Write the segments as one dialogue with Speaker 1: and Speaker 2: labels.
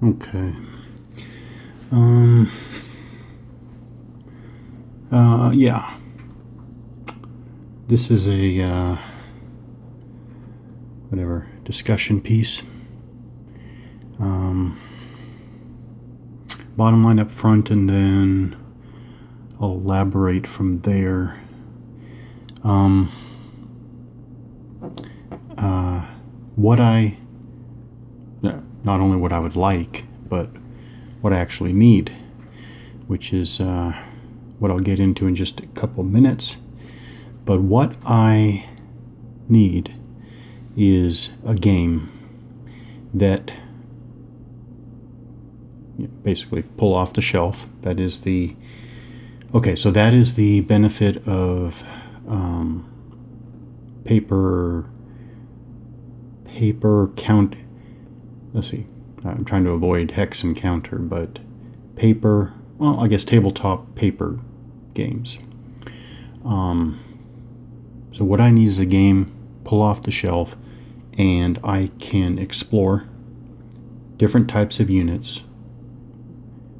Speaker 1: Okay. Yeah. This is a, whatever, discussion piece. Bottom line up front, and then I'll elaborate from there. Not only what I would like, but what I actually need, which is what I'll get into in just a couple minutes. But what I need is a game that basically pull off the shelf. That is the benefit of paper count. Let's see, I'm trying to avoid hex and counter, but tabletop paper games. So what I need is a game, pull off the shelf, and I can explore different types of units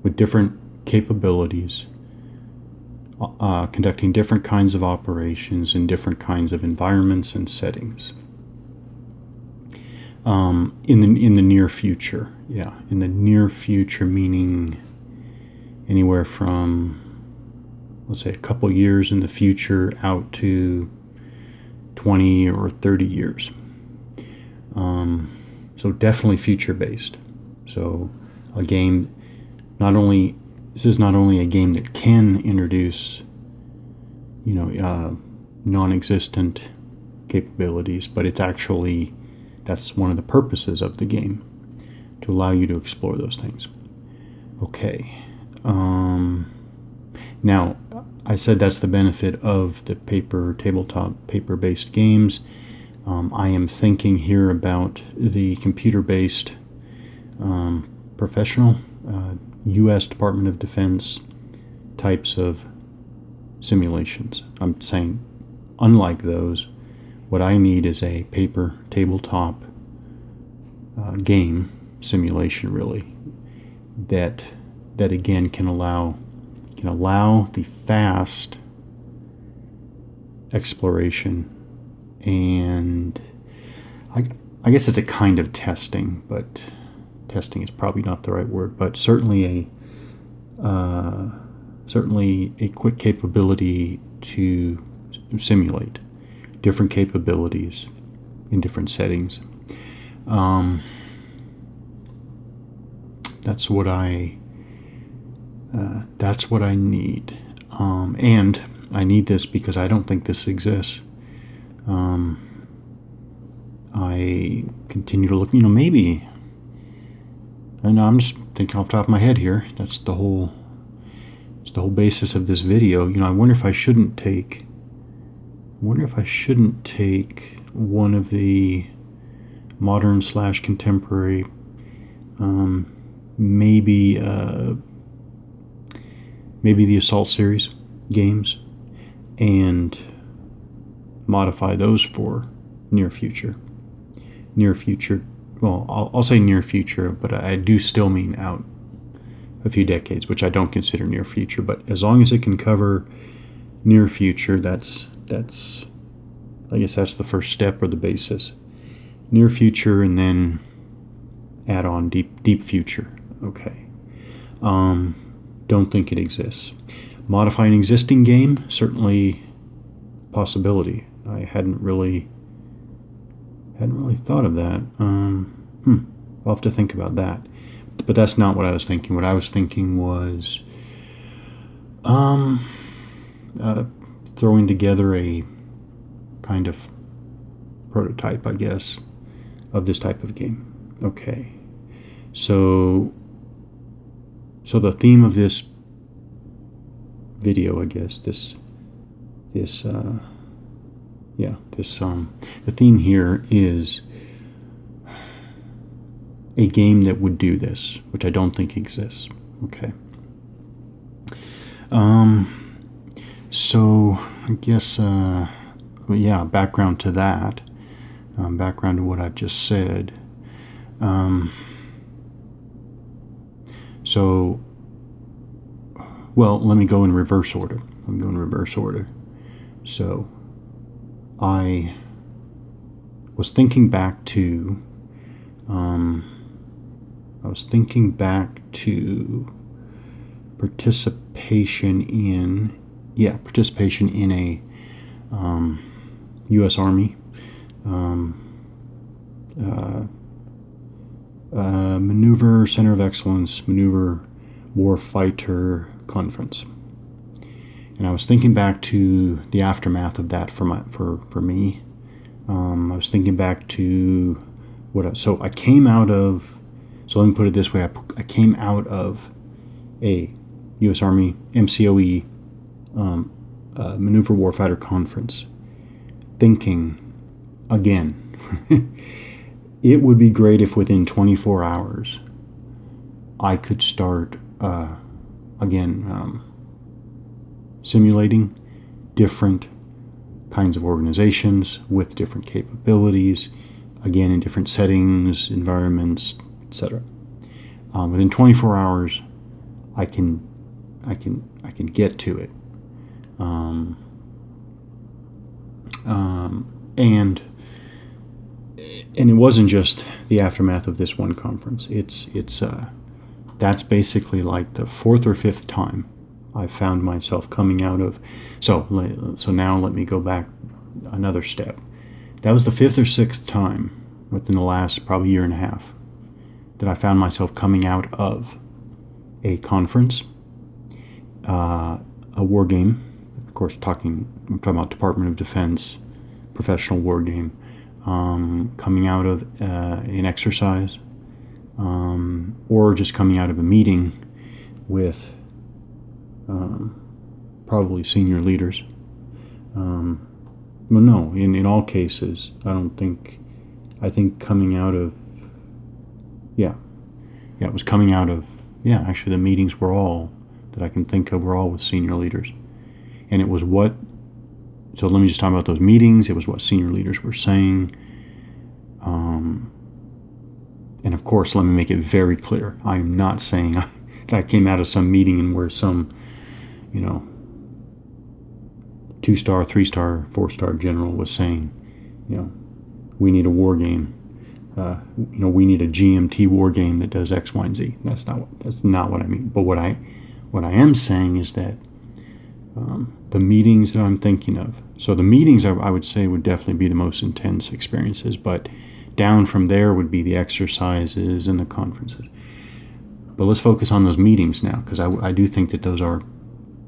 Speaker 1: with different capabilities, conducting different kinds of operations in different kinds of environments and settings. In the near future, in the near future, meaning anywhere from, let's say, a couple years in the future out to 20 or 30 years. So definitely future based. So a game, this is not only a game that can introduce, non-existent capabilities, but that's one of the purposes of the game, to allow you to explore those things. Okay. Now, I said that's the benefit of the tabletop paper-based games. I am thinking here about the computer-based professional U.S. Department of Defense types of simulations. I'm saying, unlike those, what I need is a paper tabletop game simulation, really, that again can allow the fast exploration, and I guess it's a kind of testing, but testing is probably not the right word, but certainly a quick capability to simulate different capabilities in different settings. That's what I need, and I need this because I don't think this exists. I continue to look, maybe, and I'm just thinking off the top of my head here. It's the whole basis of this video. I wonder if I shouldn't take one of the modern / contemporary, maybe the Assault series games, and modify those for near future. Well, I'll say near future, but I do still mean out a few decades, which I don't consider near future. But as long as it can cover near future, that's I guess that's the first step or the basis. Near future, and then add on deep future. Okay. Don't think it exists. Modify an existing game, certainly possibility. I hadn't really thought of that. I'll have to think about that. But that's not what I was thinking. What I was thinking was throwing together a kind of prototype, I guess, of this type of game. Okay. So the theme of this video, I guess, the theme here is a game that would do this, which I don't think exists. Okay. So I guess, background to that, background to what I've just said. So, well, let me go in reverse order. So, I was thinking back to, participation in a U.S. Army Maneuver Center of Excellence, Maneuver Warfighter Conference. And I was thinking back to the aftermath of that for me. I was thinking back to so I came out of, so let me put it this way, I came out of a U.S. Army MCOE Maneuver Warfighter Conference thinking, again, it would be great if within 24 hours I could start, simulating different kinds of organizations with different capabilities, again, in different settings, environments, etc. Within 24 hours, I can get to it. And it wasn't just the aftermath of this one conference. That's basically like the fourth or fifth time I've found myself coming out of. So now let me go back another step. That was the fifth or sixth time within the last probably year and a half that I found myself coming out of a conference, a war game. Of course, I'm talking about Department of Defense, professional war game, coming out of an exercise, or just coming out of a meeting with probably senior leaders. Well, no, in all cases, I think coming out of, it was coming out of, actually the meetings were all, that I can think of, were all with senior leaders. And it was so let me just talk about those meetings. It was what senior leaders were saying. And of course, let me make it very clear. I am not saying that I came out of some meeting and where some, 2-star, 3-star, 4-star general was saying, we need a war game. We need a GMT war game that does X, Y, and Z. That's not what I mean. But what I am saying is that the meetings that I'm thinking of. So the meetings I would say would definitely be the most intense experiences, but down from there would be the exercises and the conferences. But let's focus on those meetings now, because I do think that those are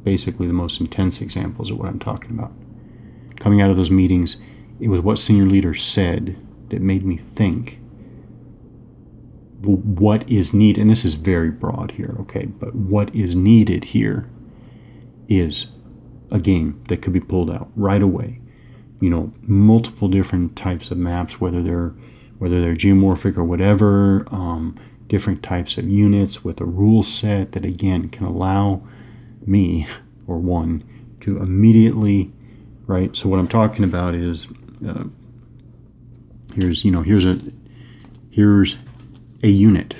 Speaker 1: basically the most intense examples of what I'm talking about. Coming out of those meetings, it was what senior leaders said that made me think, what is needed, and this is very broad here, okay, but what is needed here is a game that could be pulled out right away. Multiple different types of maps, whether they're geomorphic or whatever, different types of units with a rule set that again can allow me or one to immediately, right? So what I'm talking about is here's a unit,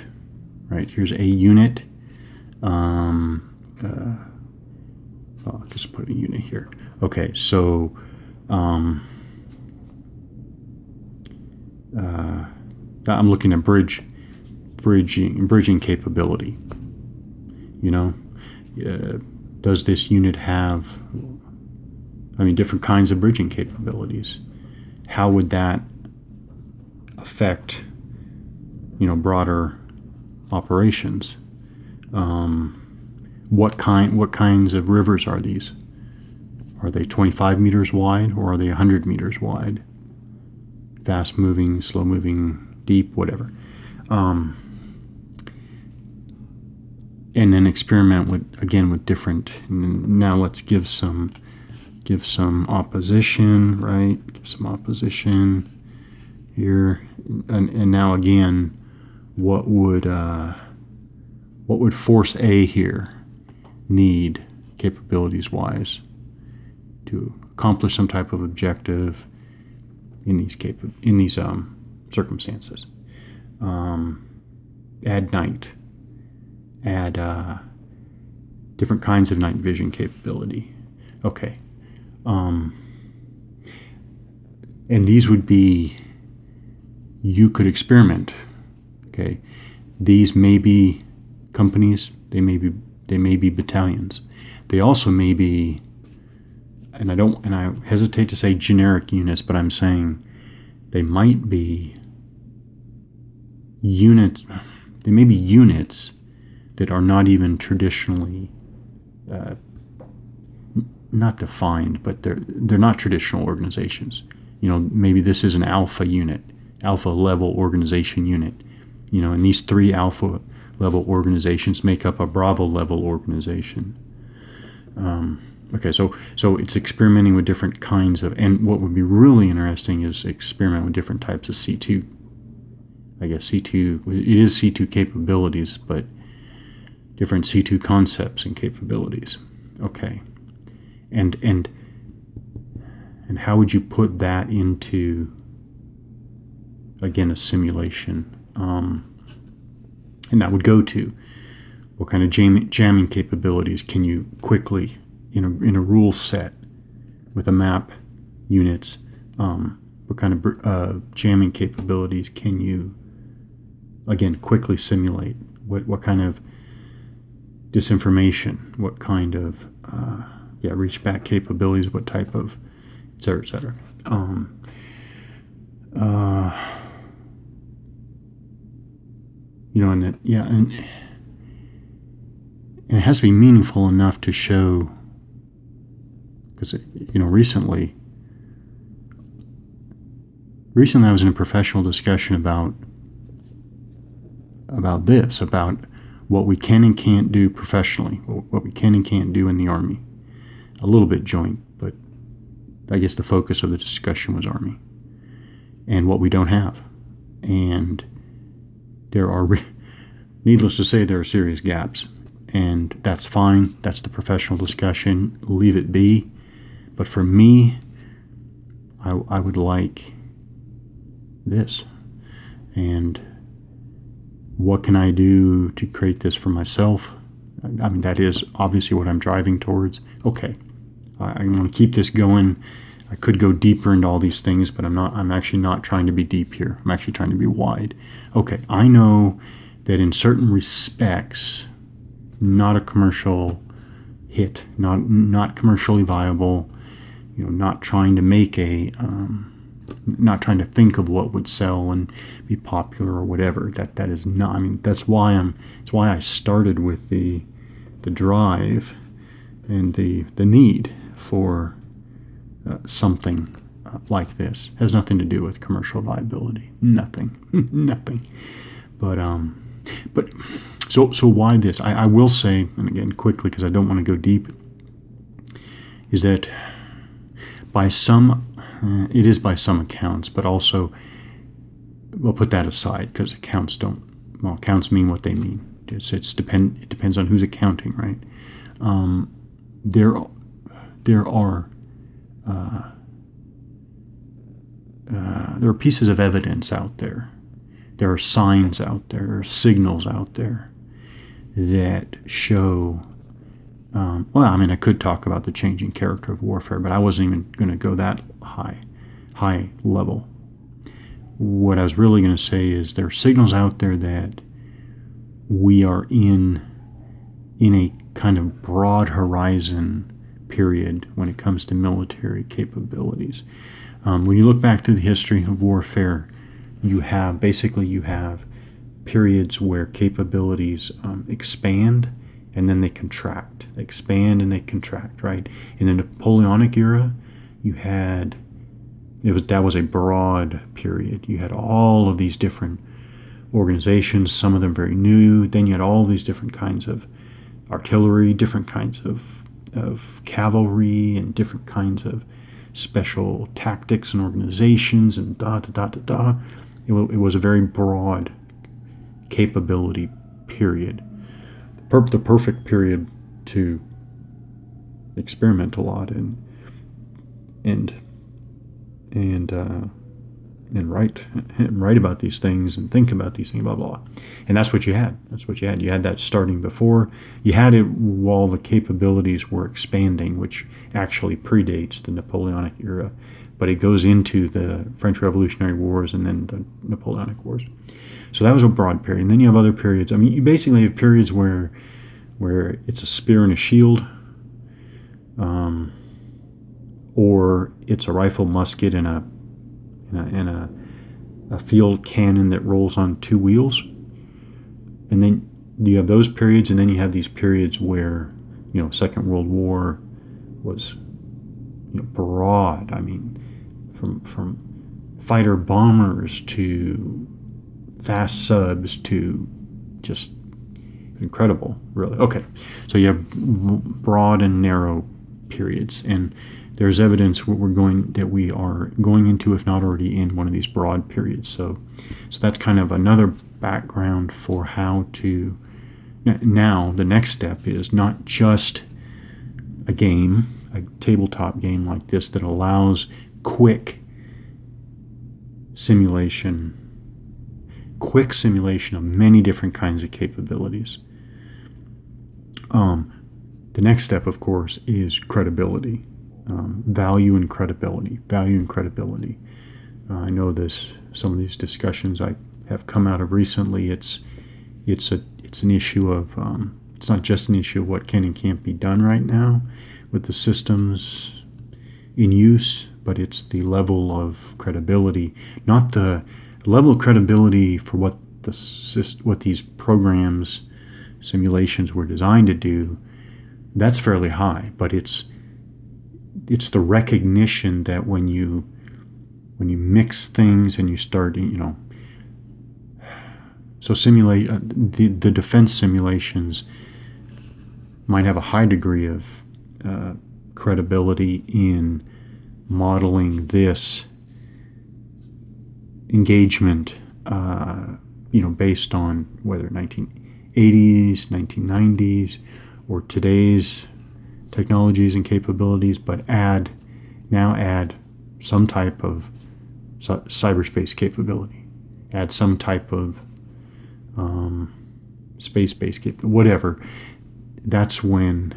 Speaker 1: right? Here's a unit. I'll just put a unit here. Okay, so I'm looking at bridging capability. Does this unit have, different kinds of bridging capabilities? How would that affect, broader operations? What kinds of rivers are these? Are they 25 meters wide or are they 100 meters wide? Fast moving, slow moving, deep, whatever. And then experiment with different. Now let's give some opposition, right? Give some opposition here, and now again, what would Force A here need capabilities wise to accomplish some type of objective in these circumstances? Add night. add different kinds of night vision capability. Okay. And these would be, you could experiment. Okay. These may be companies, they may be battalions. They also may be, and I hesitate to say generic units, but I'm saying they might be units. They may be units that are not even traditionally not defined, but they're not traditional organizations. Maybe this is an alpha unit, alpha level organization unit. And these 3 alpha level organizations make up a Bravo level organization. Okay, so it's experimenting with different kinds of, and what would be really interesting is experiment with different types of C2. I guess C2, it is C2 capabilities, but different C2 concepts and capabilities. Okay, and how would you put that into, again, a simulation? And that would go to what kind of jamming capabilities can you quickly, in a rule set with a map, units, what kind of jamming capabilities can you, again, quickly simulate? What kind of disinformation, what kind of reach back capabilities, what type of, et cetera, et cetera. And it has to be meaningful enough to show, because recently I was in a professional discussion about this, about what we can and can't do professionally, what we can and can't do in the Army. A little bit joint, but I guess the focus of the discussion was Army and what we don't have. And there are, needless to say, there are serious gaps. And that's fine. That's the professional discussion. Leave it be. But for me, I would like this. And what can I do to create this for myself? I mean, that is obviously what I'm driving towards. Okay, I'm going to keep this going. I could go deeper into all these things, but I'm actually not trying to be deep here. I'm actually trying to be wide. Okay, I know that in certain respects, not a commercial hit, not commercially viable, not trying to make not trying to think of what would sell and be popular or whatever. That is not. I mean, that's why I started with the drive and the need for something like this. It has nothing to do with commercial viability. Nothing. Nothing. But so why this? I will say, and again quickly because I don't want to go deep, is that by some, it is by some accounts, but also we'll put that aside because accounts mean what they mean. It depends on who's accounting, right? There are pieces of evidence out there. There are signs out there, there are signals out there that show, I could talk about the changing character of warfare, but I wasn't even going to go that high level. What I was really going to say is there are signals out there that we are in a kind of broad horizon period when it comes to military capabilities. When you look back through the history of warfare, you have periods where capabilities expand and then they contract. They expand and they contract, right? In the Napoleonic era, that was a broad period. You had all of these different organizations, some of them very new. Then you had all these different kinds of artillery, different kinds of cavalry, and different kinds of special tactics and organizations, and It was a very broad capability period. The perfect period to experiment a lot and and write about these things and think about these things, blah, blah, blah. And that's what you had. You had that starting before. You had it while the capabilities were expanding, which actually predates the Napoleonic era. But it goes into the French Revolutionary Wars and then the Napoleonic Wars. So that was a broad period. And then you have other periods. I mean, you basically have periods where it's a spear and a shield, or it's a rifle, musket, and a field cannon that rolls on two wheels. And then you have those periods, and then you have these periods where, Second World War was, broad. I mean, from fighter bombers to fast subs to just incredible, really. Okay, so you have broad and narrow periods, and there's evidence that we are going into, if not already in, one of these broad periods. So that's kind of another background for how to. Now the next step is not just a tabletop game like this that allows quick simulation of many different kinds of capabilities. The next step, of course, is credibility. Value and credibility. I know some of these discussions I have come out of recently. It's an issue of it's not just an issue of what can and can't be done right now with the systems in use, but it's the level of credibility, not the level of credibility for what these programs, simulations were designed to do. That's fairly high, but it's the recognition that when you mix things and you start, so simulate the defense simulations might have a high degree of credibility in modeling this engagement, based on whether 1980s, 1990s, or today's technologies and capabilities, but add some type of cyberspace capability, add some type of space-based capability, whatever. That's when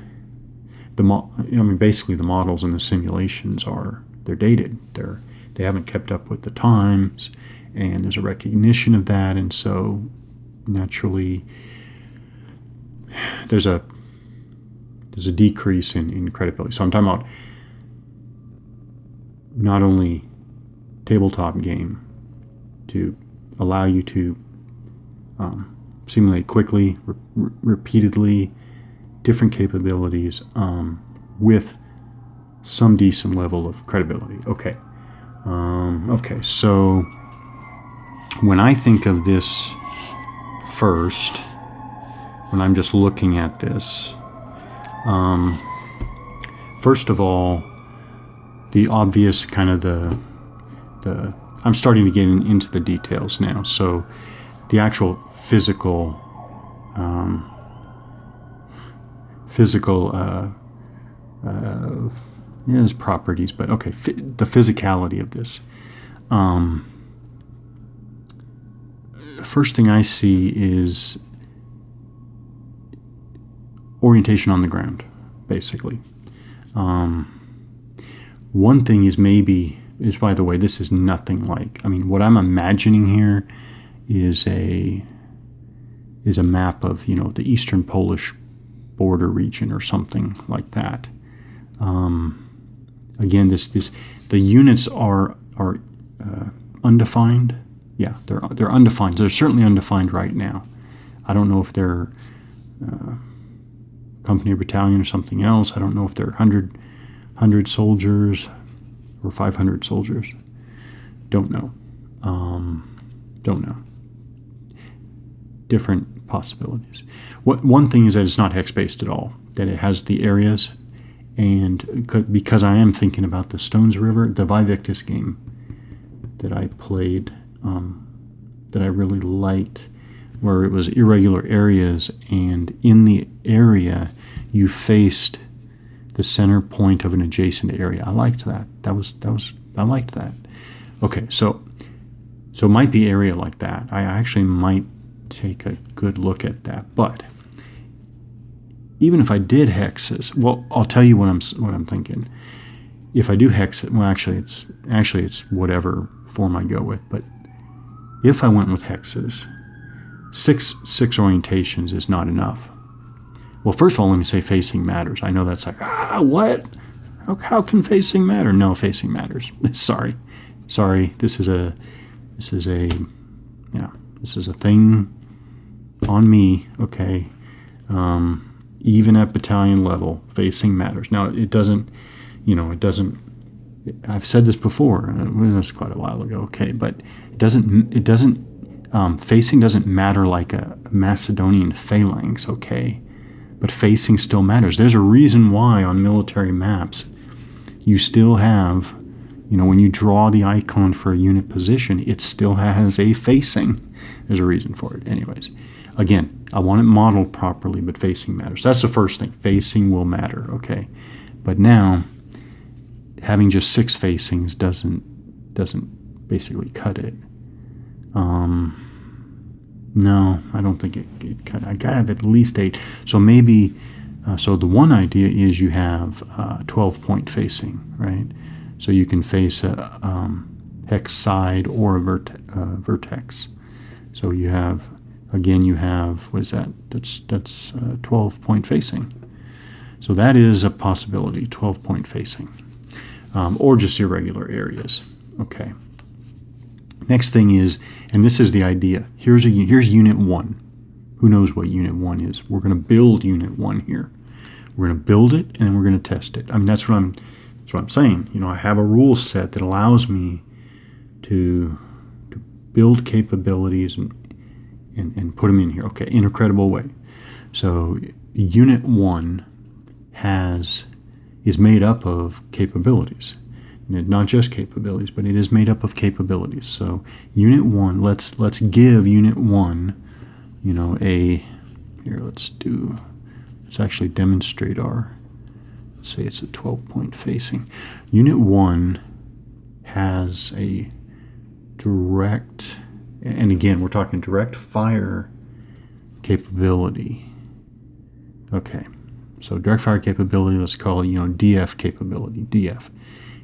Speaker 1: basically the models and the simulations they're dated. They haven't kept up with the times, and there's a recognition of that, and so naturally there's a decrease in credibility. So I'm talking about not only tabletop game to allow you to simulate quickly, repeatedly, different capabilities with some decent level of credibility. Okay. So when I think of this first, when I'm just looking at this, first of all, the obvious kind of the I'm starting to get into the details now. So the actual physical there's properties, but okay, the physicality of this. First thing I see is orientation on the ground, basically. One thing is by the way, this is nothing like, what I'm imagining here is a map of, the Eastern Polish border region or something like that. Again, the units are undefined. Yeah, they're undefined. They're certainly undefined right now. I don't know if they're company or battalion or something else. I don't know if they're 100 soldiers or 500 soldiers. Don't know. Different possibilities. One thing is that it's not hex-based at all, that it has the areas, and because I am thinking about the Stones River, the Vivictus game that I played, that I really liked, where it was irregular areas, and in the area you faced the center point of an adjacent area. I liked that. I liked that. Okay, so So it might be area like that. I actually might take a good look at that. But even if I did hexes, well, I'll tell you what I'm thinking. If I do hex it, well, actually it's whatever form I go with. But if I went with hexes, six orientations is not enough. Well, first of all, let me say facing matters. I know that's like, what? How can facing matter? No, facing matters. Sorry. This is a thing on me. Okay. Even at battalion level, facing matters. Now, it doesn't. I've said this before. That's quite a while ago. Okay, but it doesn't. Facing doesn't matter like a Macedonian phalanx. Okay, but facing still matters. There's a reason why on military maps you still have, when you draw the icon for a unit position, it still has a facing. There's a reason for it. Anyways, again, I want it modeled properly, but facing matters. That's the first thing. Facing will matter, okay? But now, having just 6 facings doesn't basically cut it. No, I don't think it cut it. I gotta have at least 8. So maybe, so the one idea is you have 12-point facing, right? So you can face a hex side or a vertex. So you have, what is that? That's 12-point facing. So that is a possibility, 12-point facing. Or just irregular areas. Okay. Next thing is, and this is the idea. Here's Unit 1. Who knows what Unit 1 is? We're going to build Unit 1 here. We're going to build it, and then we're going to test it. I mean, that's what I'm saying. I have a rule set that allows me to build capabilities and put them in here. Okay, in a credible way. So Unit 1 is made up of capabilities. Not just capabilities, but it is made up of capabilities. So Unit 1, let's give Unit 1, let's actually demonstrate let's say it's a 12-point facing. Unit 1 has a direct, and again, we're talking direct fire capability. Okay, so direct fire capability, let's call it, DF capability, DF.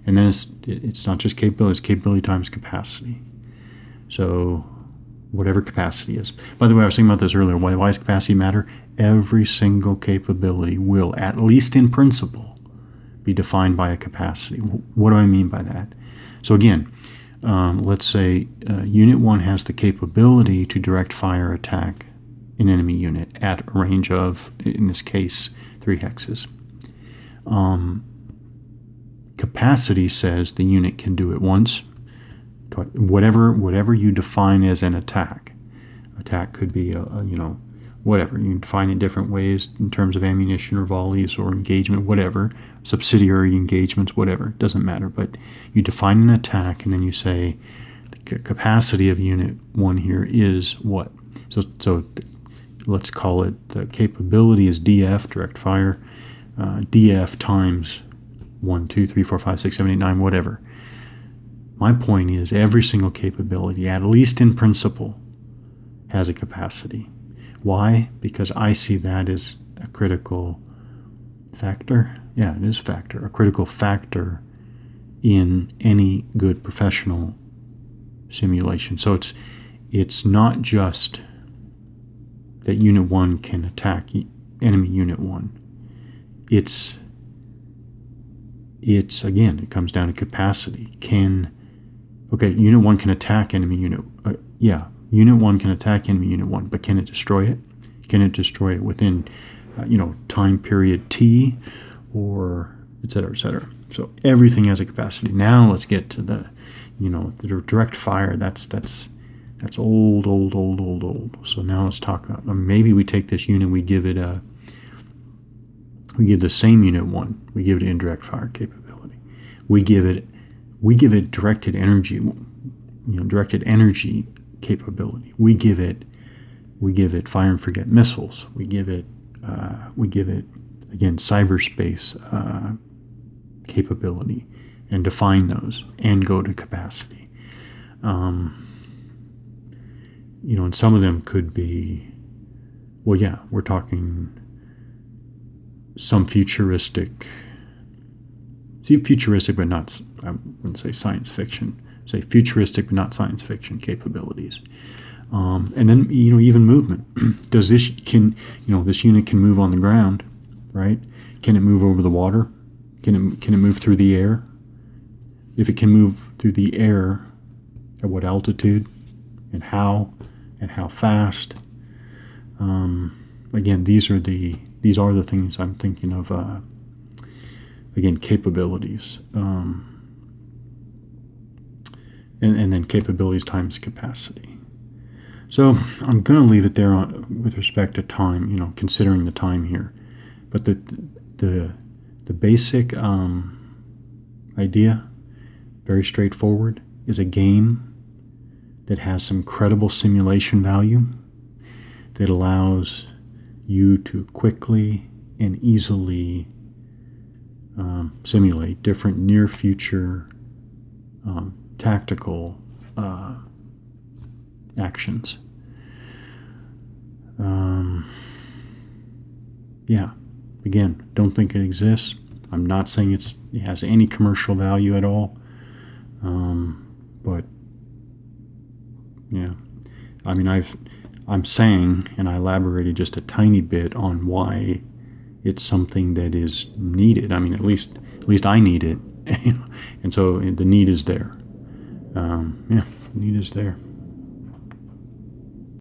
Speaker 1: And then it's not just capability, it's capability times capacity. So whatever capacity is. By the way, I was thinking about this earlier. Why does capacity matter? Every single capability will, at least in principle, be defined by a capacity. What do I mean by that? So again, let's say Unit 1 has the capability to direct fire attack an enemy unit at a range of, in this case, 3 hexes. Capacity says the unit can do it once. Whatever you define as an attack. Attack could be whatever. You can define it different ways in terms of ammunition or volleys or engagement, whatever. Subsidiary engagements, whatever. It doesn't matter. But you define an attack and then you say the capacity of Unit 1 here is what? So let's call it, the capability is DF, direct fire. DF times 1, 2, 3, 4, 5, 6, 7, 8, 9, whatever. My point is every single capability, at least in principle, has a capacity. Why? Because I see that as a critical factor. Yeah, it is factor. A critical factor in any good professional simulation. So it's not just that Unit 1 can attack enemy Unit 1. It's again, it comes down to capacity. Unit 1 can attack enemy Unit. Unit 1 can attack enemy Unit 1, but can it destroy it? Can it destroy it within, time period T, or et cetera, et cetera? So everything has a capacity. Now let's get to the direct fire. That's old. So now let's talk about, maybe we take this unit, we give the same Unit 1, we give it indirect fire capability. We give it directed energy, directed energy capability. We give it fire and forget missiles. We give it again cyberspace capability, and define those and go to capacity. And some of them could be, well, yeah, we're talking some futuristic, but not, I wouldn't say science fiction, say futuristic but not science fiction capabilities. And then, even movement. Does this unit can move on the ground, right? Can it move over the water? Can it move through the air? If it can move through the air, at what altitude, and how fast? Again, these are the things I'm thinking of. Again, capabilities, and then capabilities times capacity. So I'm going to leave it there with respect to time. Considering the time here, but the basic idea, very straightforward, is a game that has some credible simulation value that allows you to quickly and easily simulate different near future tactical actions. Again, don't think it exists. I'm not saying it has any commercial value at all. But yeah, I mean, I'm saying, and I elaborated just a tiny bit on why it's something that is needed. I mean, at least I need it, and so the need is there. Need is there.